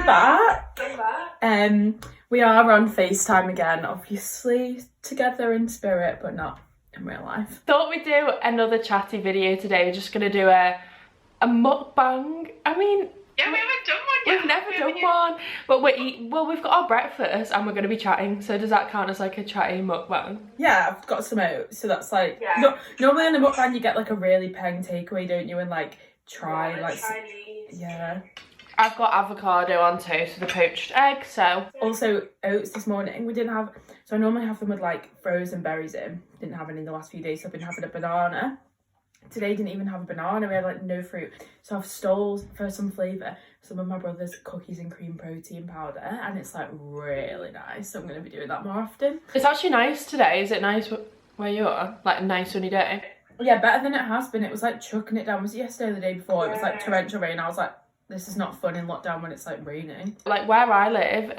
Welcome back. Welcome back. We are on FaceTime again, obviously together in spirit, but not in real life. Thought we'd do another chatty video today. We're just gonna do a mukbang. I mean, yeah, we haven't done one yet. We've never done one, but we've got our breakfast and we're gonna be chatting. So does that count as like a chatty mukbang? Yeah, I've got some oats, so that's like normally in a mukbang you get like a really peng takeaway, don't you? And like try Chinese. Yeah. I've got avocado on toast with a poached egg, so. Also, oats this morning, we didn't have, so I normally have them with like frozen berries in. Didn't have any in the last few days, so I've been having a banana. Today didn't even have a banana, we had like no fruit. So I've stole, for some flavour, some of my brother's cookies and cream protein powder, and it's like really nice, so I'm going to be doing that more often. It's actually nice today. Is it nice where you are? Like a nice sunny day? Yeah, better than it has been. It was like chucking it down. Was it yesterday or the day before? It was like torrential rain. I was like, this is not fun in lockdown when it's like raining. Like where I live,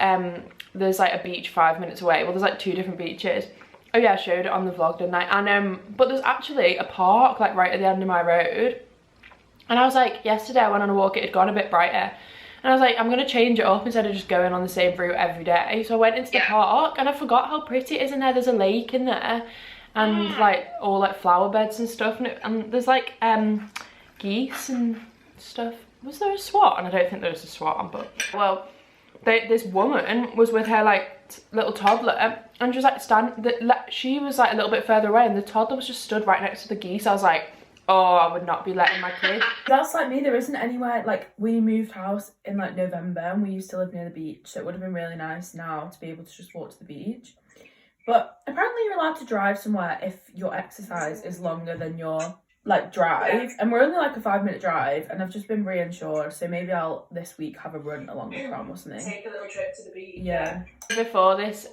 there's like a beach 5 minutes away. Well, there's like 2 different beaches. Oh yeah, I showed it on the vlog, didn't I? And but there's actually a park like right at the end of my road. And I was like, yesterday I went on a walk, it had gone a bit brighter. And I was like, I'm gonna change it up instead of just going on the same route every day. So I went into the park and I forgot how pretty it is in there. There's a lake in there and like all like flower beds and stuff. And there's like geese and stuff. Was there a swan? I don't think there was a swan, but well, this woman was with her like little toddler and just like she was like a little bit further away and the toddler was just stood right next to the geese. I was like, oh, I would not be letting my kid. That's like me. There isn't anywhere, like we moved house in like November and we used to live near the beach, so it would have been really nice now to be able to just walk to the beach. But apparently you're allowed to drive somewhere if your exercise is longer than your like drive, and we're only like a 5-minute drive, and I've just been reinsured, so maybe I'll this week have a run along the prom or something. Take a little trip to the beach. Yeah. Before this,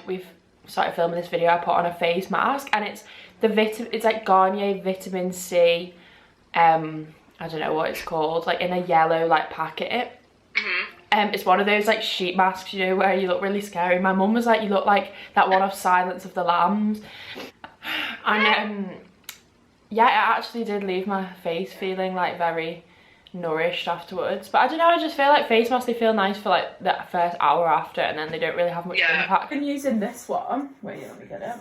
we've started filming this video. I put on a face mask, and it's it's like Garnier vitamin C. I don't know what it's called, like in a yellow like packet. It's one of those like sheet masks, you know, where you look really scary. My mum was like, you look like that one of Silence of the Lambs. And yeah, it actually did leave my face feeling like very nourished afterwards. But I don't know, I just feel like face masks, they feel nice for like the first hour after, and then they don't really have much impact. I've been using this one. Wait, let me get it.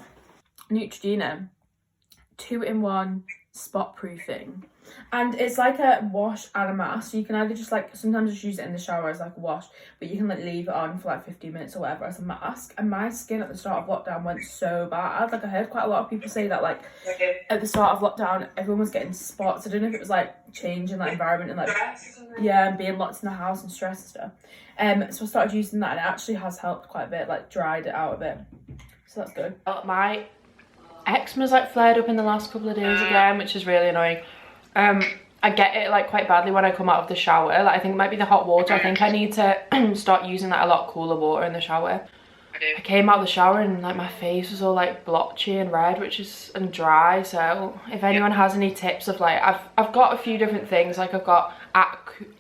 Neutrogena 2-in-1 spot proofing. And it's like a wash and a mask. So you can either just like, sometimes just use it in the shower as like a wash, but you can like leave it on for like 15 minutes or whatever as a mask. And my skin at the start of lockdown went so bad. Like I heard quite a lot of people say that like at the start of lockdown, everyone was getting spots. I don't know if it was like changing that environment and like, yeah, and being locked in the house and stress and stuff. So I started using that and it actually has helped quite a bit, like dried it out a bit. So that's good. My eczema's like flared up in the last couple of days again, which is really annoying. I get it like quite badly when I come out of the shower. Like I think it might be the hot water. I think I need to start using like a lot cooler water in the shower. I came out of the shower and like my face was all like blotchy and red, and dry. So if anyone has any tips of like, I've got a few different things. Like I've got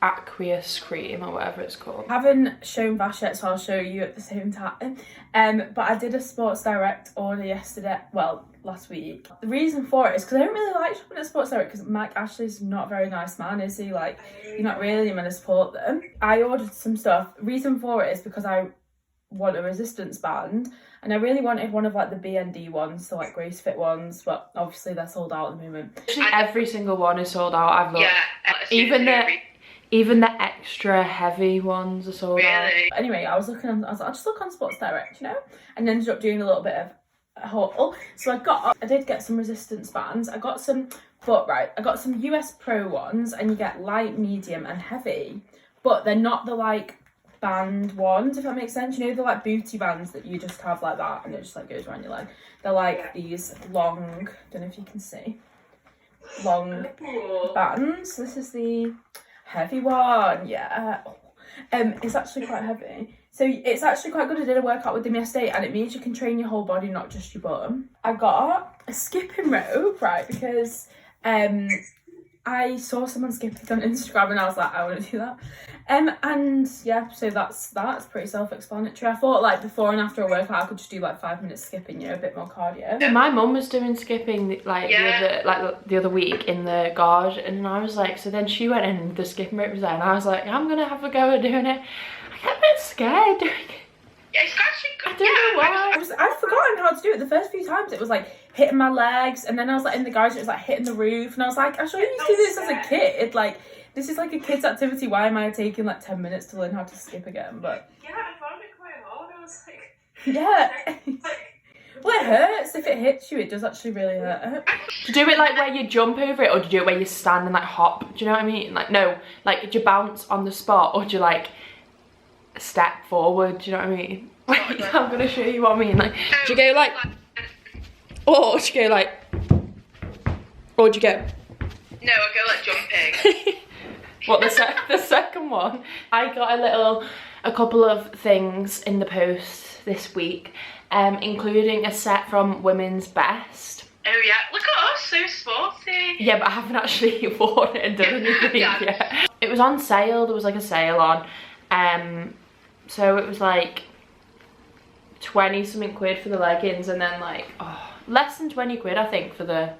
aqueous cream or whatever it's called. I haven't shown Vash yet, so I'll show you at the same time. But I did a Sports Direct order yesterday, well, last week. The reason for it is because I don't really like shopping at Sports Direct because Mike Ashley's not a very nice man, is he? Like, you're not really meant to support them. I ordered some stuff. The reason for it is because I want a resistance band, and I really wanted one of like the BND ones, so like Grace Fit ones, but obviously they're sold out at the moment. Every single one is sold out. I've looked. Yeah, even the extra heavy ones are sold out. Anyway, I was like, I'll just look on Sports Direct, you know, and ended up doing a little bit of a haul. So I did get some resistance bands. I got some, I got some US Pro ones, and you get light, medium, and heavy, but they're not the like band ones, if that makes sense. You know, the like booty bands that you just have like that, and it just like goes around your leg. They're like these long, don't know if you can see, long bands. This is the heavy one, yeah. It's actually quite heavy, so it's actually quite good. I did a workout with them yesterday, and it means you can train your whole body, not just your bum. I got a skipping rope, right, because I saw someone skipping on Instagram and I was like, I want to do that. And yeah, so that's pretty self-explanatory. I thought like before and after a workout I could just do like 5 minutes skipping, you know, a bit more cardio. My mum was doing skipping like the other week in the garage, and I was like, so then she went in, the skipping rope was there, and I was like, I'm gonna have a go at doing it. I get a bit scared doing it. Yeah, it's actually good. I don't know why. I'd forgotten how to do it. The first few times it was like hitting my legs, and then I was like in the garage, it was like hitting the roof, and I was like, I sure used to do this as a kid. Like, this is like a kid's activity. Why am I taking like 10 minutes to learn how to skip again? But Yeah, I found it quite hard. I was like, yeah. Well, it hurts. If it hits you, it does actually really hurt. Do you do it like where you jump over it, or do you do it where you stand and like hop? Do you know what I mean? Like, no, like, do you bounce on the spot, or do you like step forward? Do you know what I mean? Wait, I'm gonna show you what I mean. Like, do you go like, or do you go like, or do you go? no, I go like jumping. What, the second one? I got a couple of things in the post this week, including a set from Women's Best. Oh yeah, look at us, so sporty. Yeah, but I haven't actually worn it and done anything yet. It was on sale, there was like a sale on. So it was like 20 something quid for the leggings, and then like, less than 20 quid I think for the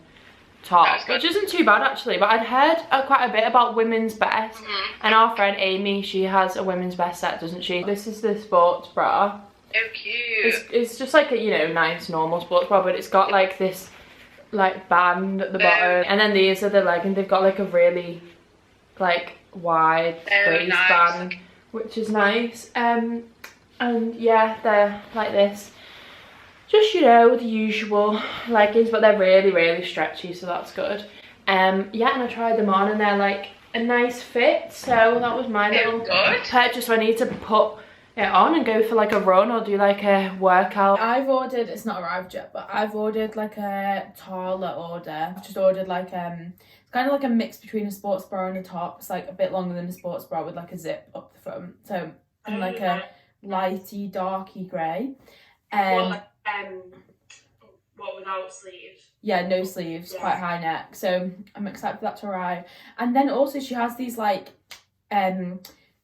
top, which isn't too bad actually. But I'd heard quite a bit about Women's Best, and our friend Amy, she has a Women's Best set, doesn't she? This is the sports bra. Oh, cute. It's just like a, you know, nice normal sports bra, but it's got like this like band at the bottom, and then these are the leggings. They've got like a really like wide waistband, which is nice. And yeah, they're like this, just, you know, the usual leggings, but they're really, really stretchy, so that's good. Yeah, and I tried them on, and they're like a nice fit, so that was my little purchase. So I need to put it on and go for like a run or do like a workout. I've ordered, it's not arrived yet, but I've ordered like a taller order. I've just ordered like it's kind of like a mix between a sports bra and a top. It's like a bit longer than a sports bra with like a zip up the front. So, and like a lighty darky grey. What, without sleeves? Yeah, no sleeves, quite high neck. So I'm excited for that to arrive. And then also she has these like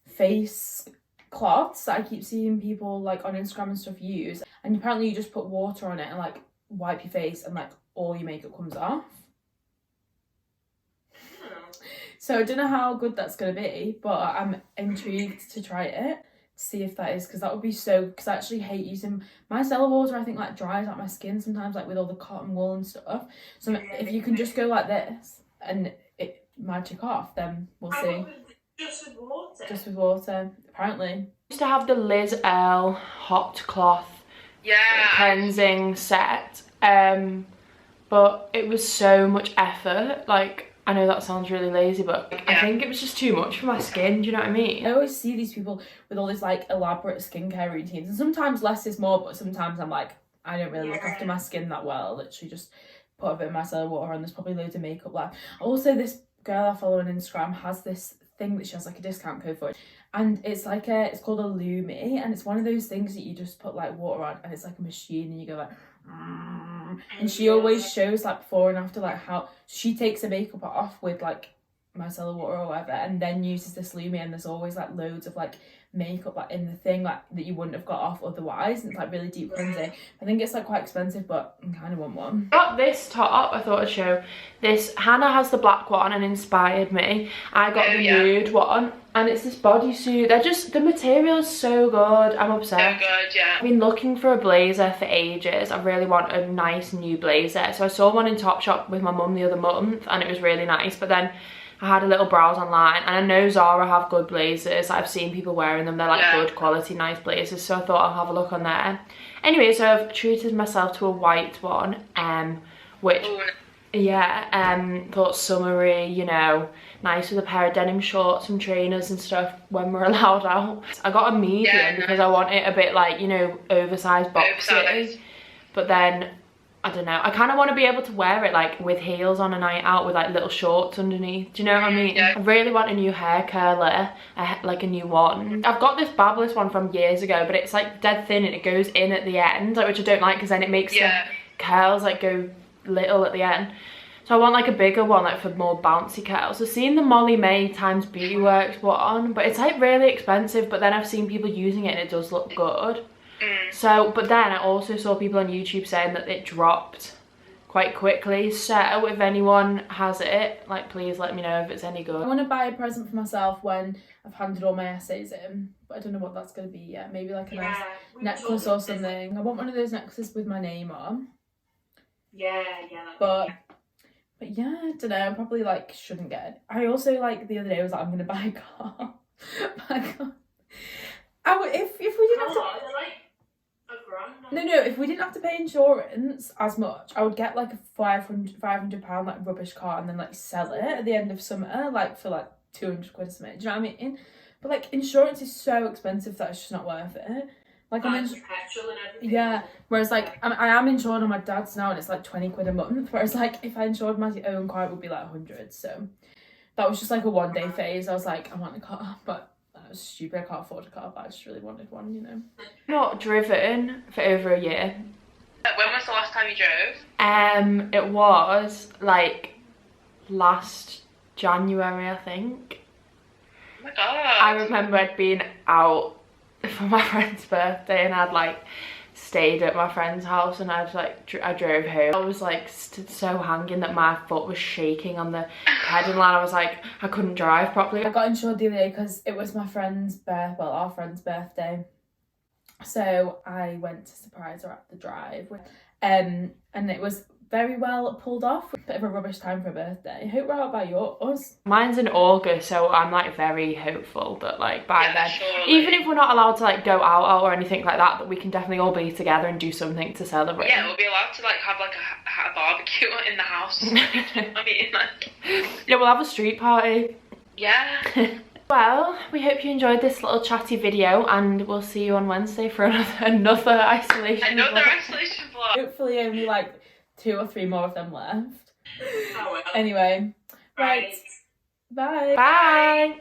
face cloths that I keep seeing people like on Instagram and stuff use. And apparently you just put water on it and like wipe your face, and like all your makeup comes off. So I don't know how good that's going to be, but I'm intrigued to try it. See if that is, because that would be so, because I actually hate using micellar water. I think like dries out my skin sometimes, like with all the cotton wool and stuff. So if you can just go like this and it magic off, then we'll see. Just with water? Just with water, apparently. I used to have the Liz L hot cloth cleansing set, but it was so much effort. Like, I know that sounds really lazy, but I think it was just too much for my skin, do you know what I mean? I always see these people with all these like elaborate skincare routines, and sometimes less is more, but sometimes I'm like, I don't really look after my skin that well. I literally just put a bit of micellar water on. There's probably loads of makeup left. Also, this girl I follow on Instagram has this thing that she has like a discount code for it, and it's like it's called a Lumi, and it's one of those things that you just put like water on, and it's like a machine, and you go like and she always shows like before and after, like how she takes her makeup off with like micellar water or whatever, and then uses this Lumi, and there's always like loads of like makeup like in the thing like that you wouldn't have got off otherwise, and it's like really deep cleansing. I think it's like quite expensive, but I kind of want one. Got this top, I thought I'd show. This, Hannah has the black one and inspired me. I got the nude one, and it's this bodysuit. They're just, the material's so good. I'm obsessed. So good, yeah. I've been looking for a blazer for ages. I really want a nice new blazer. So I saw one in Topshop with my mum the other month, and it was really nice, but then I had a little browse online, and I know Zara have good blazers. I've seen people wearing them. They're like good quality, nice blazers. So I thought I'll have a look on there. Anyway, so I've treated myself to a white one, which, thought summery, you know, nice with a pair of denim shorts and trainers and stuff when we're allowed out. I got a medium because I want it a bit like, you know, oversized boxy. But then, I don't know, I kind of want to be able to wear it like with heels on a night out with like little shorts underneath. Do you know what I mean? I really want a new hair curler, like a new one. I've got this Babyliss one from years ago, but it's like dead thin and it goes in at the end, like, which I don't like because then it makes the curls like go little at the end. So I want like a bigger one, like for more bouncy curls. So seeing the Molly May times Beauty Works one, but it's like really expensive, but then I've seen people using it and it does look good. So, but then I also saw people on YouTube saying that it dropped quite quickly. So if anyone has it, like, please let me know if it's any I good. want to buy a present for myself when I've handed all my essays in, but I don't know what that's going to be yet. Maybe like a nice necklace or something. I want one of those necklaces with my name on. Yeah. But yeah, I don't know. I probably like shouldn't get it. I also like the other day was like, I'm gonna buy a car. If we didn't have to. They're like £1,000. No, if we didn't have to pay insurance as much, I would get like a £500 like rubbish car and then like sell it at the end of summer, like for like 200 quid or something. Do you know what I mean? But like insurance is so expensive that it's just not worth it. Like Petrol and everything. Yeah. Whereas like I am insured on my dad's now and it's like 20 quid a month. Whereas like if I insured my own car, it would be like 100. So that was just like a 1 day phase. I was like, I want a car, but that was stupid. I can't afford a car, but I just really wanted one, you know. Not driven for over a year. When was the last time you drove? It was like last January, I think. Oh my god. I remember I'd been out for my friend's birthday and I'd like stayed at my friend's house and I drove home. I was like so hanging that my foot was shaking on the pedal and I was like, I couldn't drive properly. I got insured the other day because it was my friend's our friend's birthday. So I went to surprise her at the drive. And it was very well pulled off. Bit of a rubbish time for a birthday. Hope we're out by yours. Mine's in August, so I'm like very hopeful that like by then, surely. even if we're not allowed to like go out or anything like that, that we can definitely all be together and do something to celebrate. Yeah, we'll be allowed to like have like a barbecue in the house. I mean, like. Yeah, we'll have a street party. Yeah. Well, we hope you enjoyed this little chatty video and we'll see you on Wednesday for another isolation Another vlog. isolation vlog. Hopefully only like 2 or 3 more of them left. Oh well. Anyway, right. Bye. Bye.